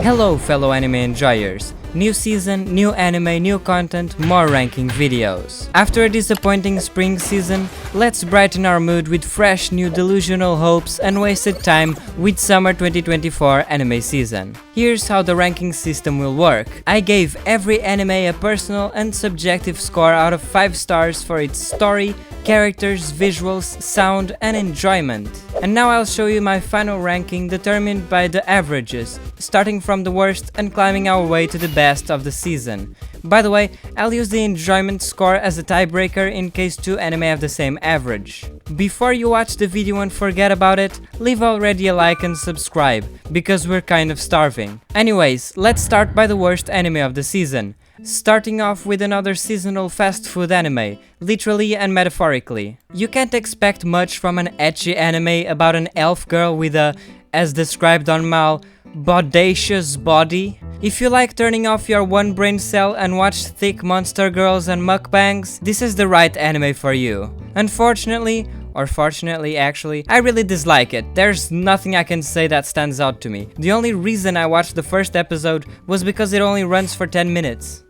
Hello fellow anime enjoyers! New season, new anime, new content, more ranking videos. After a disappointing spring season, let's brighten our mood with fresh new delusional hopes and wasted time with summer 2024 anime season. Here's how the ranking system will work. I gave every anime a personal and subjective score out of 5 stars for its story, characters, visuals, sound and enjoyment. And now I'll show you my final ranking determined by the averages, starting from the worst and climbing our way to the best of the season. By the way, I'll use the enjoyment score as a tiebreaker in case 2 anime have the same average. Before you watch the video and forget about it, leave already a like and subscribe, because we're kind of starving. Anyways, let's start by the worst anime of the season. Starting off with another seasonal fast food anime, literally and metaphorically. You can't expect much from an ecchi anime about an elf girl with a, as described on Mal, bodacious body. If you like turning off your one brain cell and watch thick monster girls and mukbangs, this is the right anime for you. Unfortunately, or fortunately actually, I really dislike it. There's nothing I can say that stands out to me. The only reason I watched the first episode was because it only runs for 10 minutes.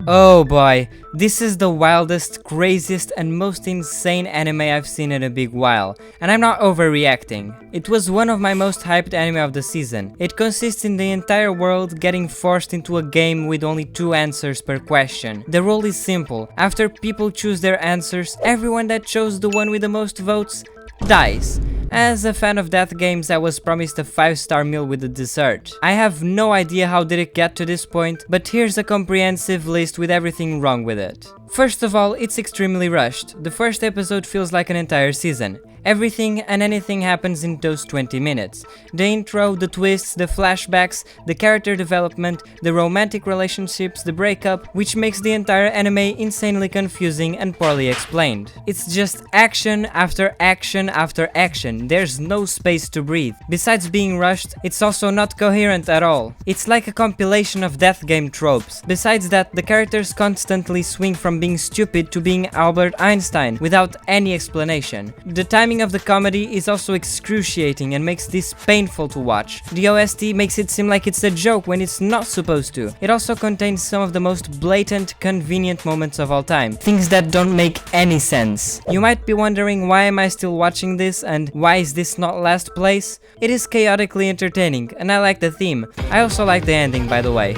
Oh boy, this is the wildest, craziest and most insane anime I've seen in a big while, and I'm not overreacting. It was one of my most hyped anime of the season. It consists in the entire world getting forced into a game with only 2 answers per question. The rule is simple: after people choose their answers, everyone that chose the one with the most votes dies. As a fan of death games, I was promised a 5-star meal with a dessert. I have no idea how did it get to this point, but here's a comprehensive list with everything wrong with it. First of all, it's extremely rushed. The first episode feels like an entire season. Everything and anything happens in those 20 minutes. The intro, the twists, the flashbacks, the character development, the romantic relationships, the breakup, which makes the entire anime insanely confusing and poorly explained. It's just action after action after action. There's no space to breathe. Besides being rushed, it's also not coherent at all. It's like a compilation of death game tropes. Besides that, the characters constantly swing from being stupid to being Albert Einstein without any explanation. The timing of the comedy is also excruciating and makes this painful to watch. The OST makes it seem like it's a joke when it's not supposed to. It also contains some of the most blatant, convenient moments of all time. Things that don't make any sense. You might be wondering, why am I still watching this and why is this not last place? It is chaotically entertaining and I like the theme. I also like the ending, by the way.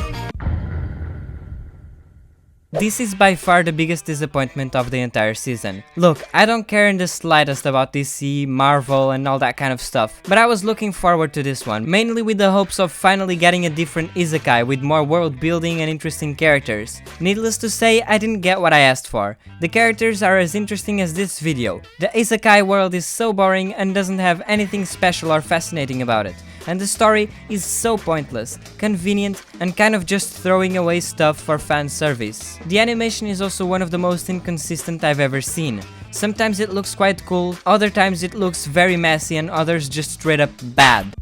This is by far the biggest disappointment of the entire season. Look, I don't care in the slightest about DC, Marvel and all that kind of stuff, but I was looking forward to this one, mainly with the hopes of finally getting a different isekai with more world building and interesting characters. Needless to say, I didn't get what I asked for. The characters are as interesting as this video. The isekai world is so boring and doesn't have anything special or fascinating about it. And the story is so pointless, convenient, and kind of just throwing away stuff for fan service. The animation is also one of the most inconsistent I've ever seen. Sometimes it looks quite cool, other times it looks very messy, and others just straight up bad.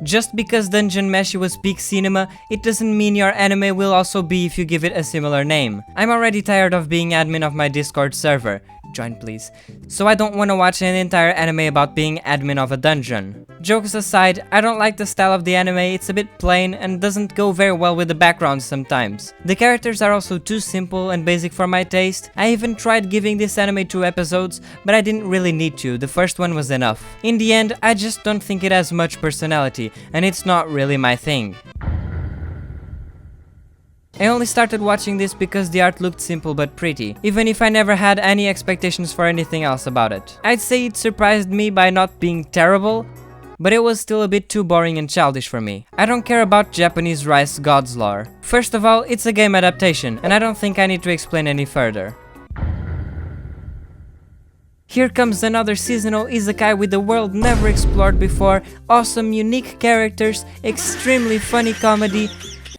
Just because Dungeon Meshi was peak cinema, it doesn't mean your anime will also be if you give it a similar name. I'm already tired of being admin of my Discord server. Join please. So I don't want to watch an entire anime about being admin of a dungeon. Jokes aside, I don't like the style of the anime. It's a bit plain and doesn't go very well with the backgrounds sometimes. The characters are also too simple and basic for my taste. I even tried giving this anime 2 episodes, but I didn't really need to. The first one was enough. In the end, I just don't think it has much personality, and it's not really my thing. I only started watching this because the art looked simple but pretty, even if I never had any expectations for anything else about it. I'd say it surprised me by not being terrible, but it was still a bit too boring and childish for me. I don't care about Japanese rice gods lore. First of all, it's a game adaptation, and I don't think I need to explain any further. Here comes another seasonal isekai with a world never explored before, awesome unique characters, extremely funny comedy,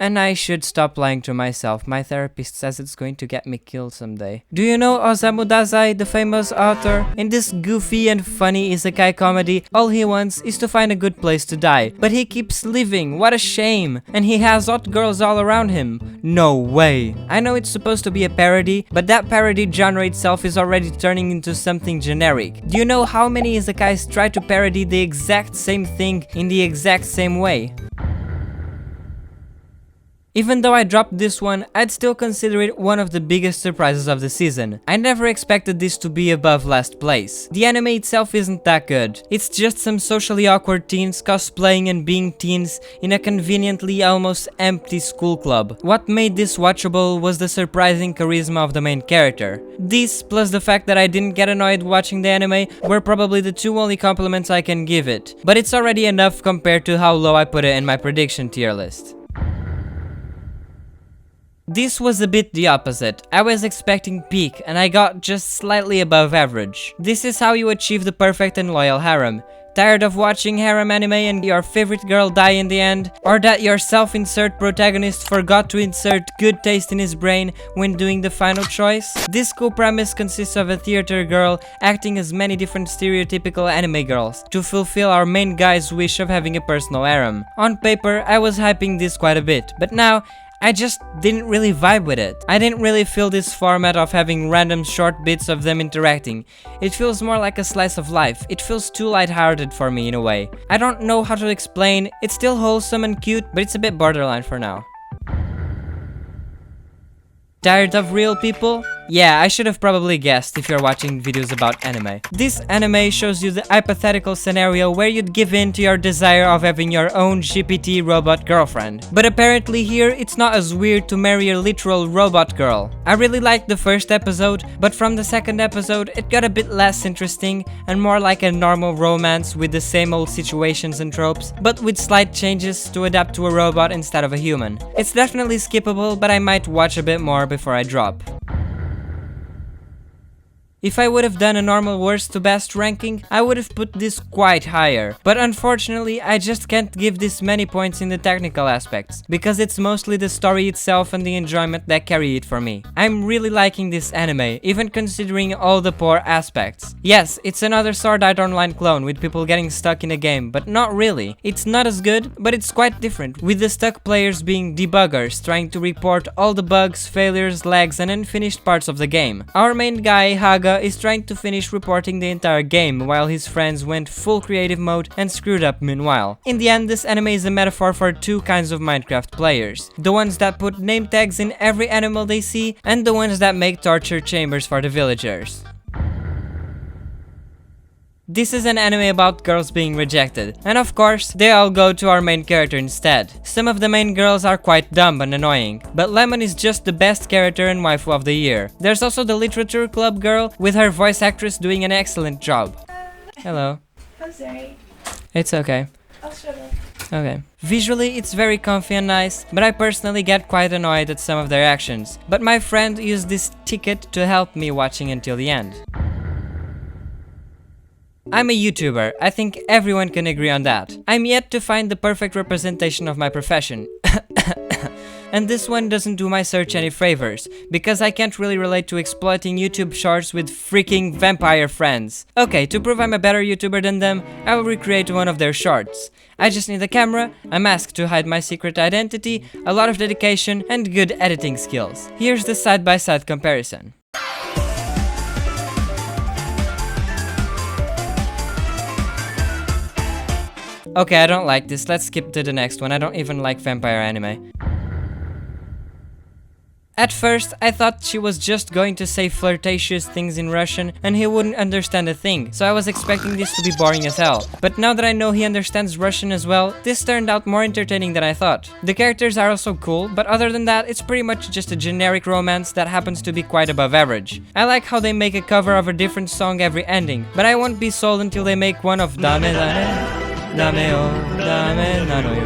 And I should stop lying to myself. My therapist says it's going to get me killed someday. Do you know Osamu Dazai, the famous author? In this goofy and funny isekai comedy, all he wants is to find a good place to die. But he keeps living, what a shame! And he has hot girls all around him. No way! I know it's supposed to be a parody, but that parody genre itself is already turning into something generic. Do you know how many isekais try to parody the exact same thing in the exact same way? Even though I dropped this one, I'd still consider it one of the biggest surprises of the season. I never expected this to be above last place. The anime itself isn't that good. It's just some socially awkward teens cosplaying and being teens in a conveniently almost empty school club. What made this watchable was the surprising charisma of the main character. This, plus the fact that I didn't get annoyed watching the anime, were probably the two only compliments I can give it. But it's already enough compared to how low I put it in my prediction tier list. This was a bit the opposite. I was expecting peak and I got just slightly above average. This is how you achieve the perfect and loyal harem. Tired of watching harem anime and your favorite girl die in the end? Or that your self-insert protagonist forgot to insert good taste in his brain when doing the final choice? This cool premise consists of a theater girl acting as many different stereotypical anime girls to fulfill our main guy's wish of having a personal harem. On paper, I was hyping this quite a bit, but now I just didn't really vibe with it. I didn't really feel this format of having random short bits of them interacting. It feels more like a slice of life. It feels too lighthearted for me in a way. I don't know how to explain. It's still wholesome and cute, but it's a bit borderline for now. Tired of real people? Yeah, I should have probably guessed if you're watching videos about anime. This anime shows you the hypothetical scenario where you'd give in to your desire of having your own GPT robot girlfriend. But apparently here, it's not as weird to marry a literal robot girl. I really liked the first episode, but from the second episode, it got a bit less interesting and more like a normal romance with the same old situations and tropes, but with slight changes to adapt to a robot instead of a human. It's definitely skippable, but I might watch a bit more before I drop. If I would have done a normal worst to best ranking, I would have put this quite higher. But unfortunately, I just can't give this many points in the technical aspects, because it's mostly the story itself and the enjoyment that carry it for me. I'm really liking this anime, even considering all the poor aspects. Yes, it's another Sword Art Online clone with people getting stuck in a game, but not really. It's not as good, but it's quite different, with the stuck players being debuggers trying to report all the bugs, failures, lags, and unfinished parts of the game. Our main guy, Haga, is trying to finish reporting the entire game while his friends went full creative mode and screwed up meanwhile. In the end, this anime is a metaphor for two kinds of Minecraft players. The ones that put name tags in every animal they see, and the ones that make torture chambers for the villagers. This is an anime about girls being rejected, and of course, they all go to our main character instead. Some of the main girls are quite dumb and annoying, but Lemon is just the best character and waifu of the year. There's also the literature club girl, with her voice actress doing an excellent job. Hello. I'm sorry. It's okay. I'll shut up. Okay. Visually, it's very comfy and nice, but I personally get quite annoyed at some of their actions. But my friend used this ticket to help me watching until the end. I'm a YouTuber, I think everyone can agree on that. I'm yet to find the perfect representation of my profession. And this one doesn't do my search any favors, because I can't really relate to exploiting YouTube shorts with freaking vampire friends. Okay, to prove I'm a better YouTuber than them, I will recreate one of their shorts. I just need a camera, a mask to hide my secret identity, a lot of dedication, and good editing skills. Here's the side-by-side comparison. Okay, I don't like this. Let's skip to the next one. I don't even like vampire anime. At first, I thought she was just going to say flirtatious things in Russian and he wouldn't understand a thing, so I was expecting this to be boring as hell. But now that I know he understands Russian as well, this turned out more entertaining than I thought. The characters are also cool, but other than that, it's pretty much just a generic romance that happens to be quite above average. I like how they make a cover of a different song every ending, but I won't be sold until they make one of Dame Dame. ダメよダメなのよ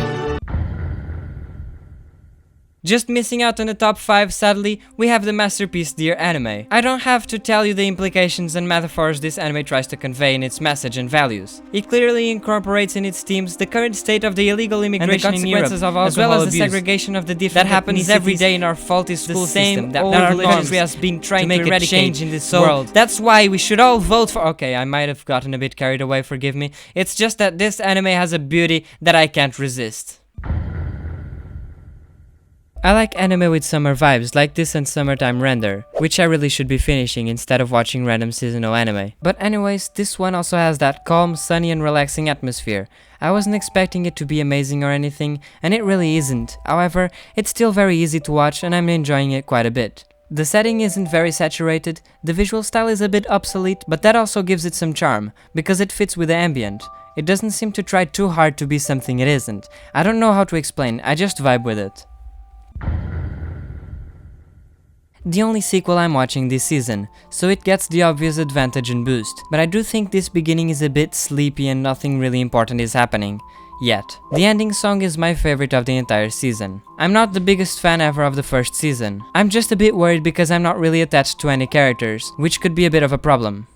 Just missing out on the top 5, sadly, we have the masterpiece Dear Anime. I don't have to tell you the implications and metaphors this anime tries to convey in its message and values. It clearly incorporates in its themes the current state of the illegal immigration in Europe, of as well as the segregation of the different that happens every day in our faulty school system that our country has been trying to eradicate change in this world. That's why we should all vote for. Okay, I might have gotten a bit carried away, forgive me. It's just that this anime has a beauty that I can't resist. I like anime with summer vibes like this and Summertime Render, which I really should be finishing instead of watching random seasonal anime. But anyways, this one also has that calm, sunny and relaxing atmosphere. I wasn't expecting it to be amazing or anything, and it really isn't. However, it's still very easy to watch and I'm enjoying it quite a bit. The setting isn't very saturated, the visual style is a bit obsolete, but that also gives it some charm, because it fits with the ambient. It doesn't seem to try too hard to be something it isn't. I don't know how to explain, I just vibe with it. The only sequel I'm watching this season, so it gets the obvious advantage and boost, but I do think this beginning is a bit sleepy and nothing really important is happening. Yet. The ending song is my favorite of the entire season. I'm not the biggest fan ever of the first season. I'm just a bit worried because I'm not really attached to any characters, which could be a bit of a problem.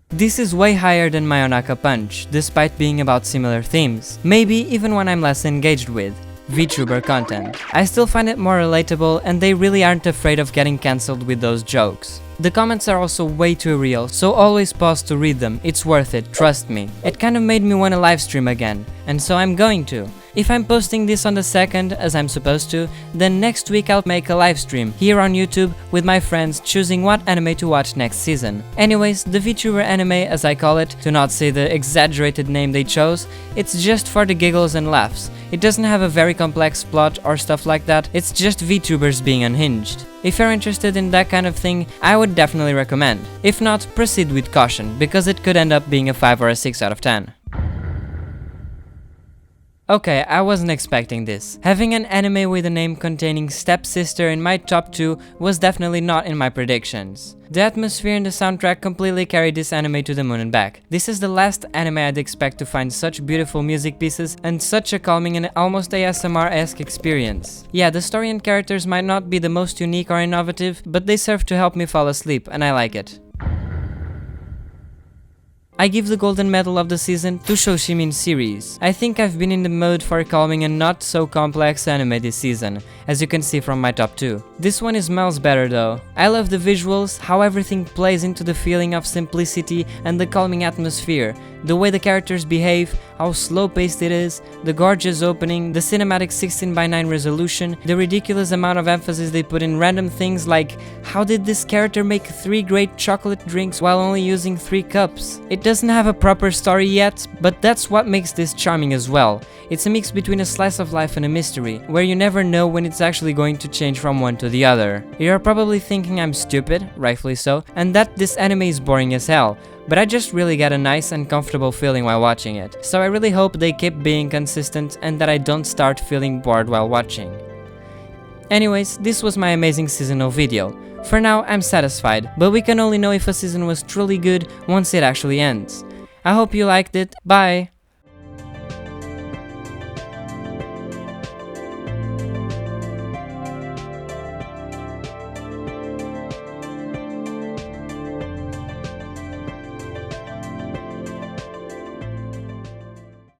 This is way higher than Mayonaka Punch, despite being about similar themes, maybe even one I'm less engaged with. VTuber content. I still find it more relatable and they really aren't afraid of getting cancelled with those jokes. The comments are also way too real, so always pause to read them, it's worth it, trust me. It kind of made me want to livestream again, and so I'm going to. If I'm posting this on the 2nd, as I'm supposed to, then next week I'll make a livestream here on YouTube with my friends choosing what anime to watch next season. Anyways, the VTuber anime, as I call it, to not say the exaggerated name they chose, it's just for the giggles and laughs. It doesn't have a very complex plot or stuff like that, it's just VTubers being unhinged. If you're interested in that kind of thing, I would definitely recommend. If not, proceed with caution, because it could end up being a 5 or a 6 out of 10. Okay, I wasn't expecting this. Having an anime with a name containing stepsister in my top 2 was definitely not in my predictions. The atmosphere and the soundtrack completely carried this anime to the moon and back. This is the last anime I'd expect to find such beautiful music pieces and such a calming and almost ASMR-esque experience. Yeah, the story and characters might not be the most unique or innovative, but they serve to help me fall asleep, and I like it. I give the golden medal of the season to Shoshimin series. I think I've been in the mood for a calming and not so complex anime this season, as you can see from my top 2. This one is miles better though. I love the visuals, how everything plays into the feeling of simplicity and the calming atmosphere, the way the characters behave, how slow-paced it is, the gorgeous opening, the cinematic 16:9 resolution, the ridiculous amount of emphasis they put in random things like how did this character make 3 great chocolate drinks while only using 3 cups? It doesn't have a proper story yet, but that's what makes this charming as well. It's a mix between a slice of life and a mystery, where you never know when it's actually going to change from one to the other. You're probably thinking I'm stupid, rightfully so, and that this anime is boring as hell, but I just really get a nice and comfortable feeling while watching it, so I really hope they keep being consistent and that I don't start feeling bored while watching. Anyways, this was my amazing seasonal video. For now, I'm satisfied, but we can only know if a season was truly good once it actually ends. I hope you liked it, bye!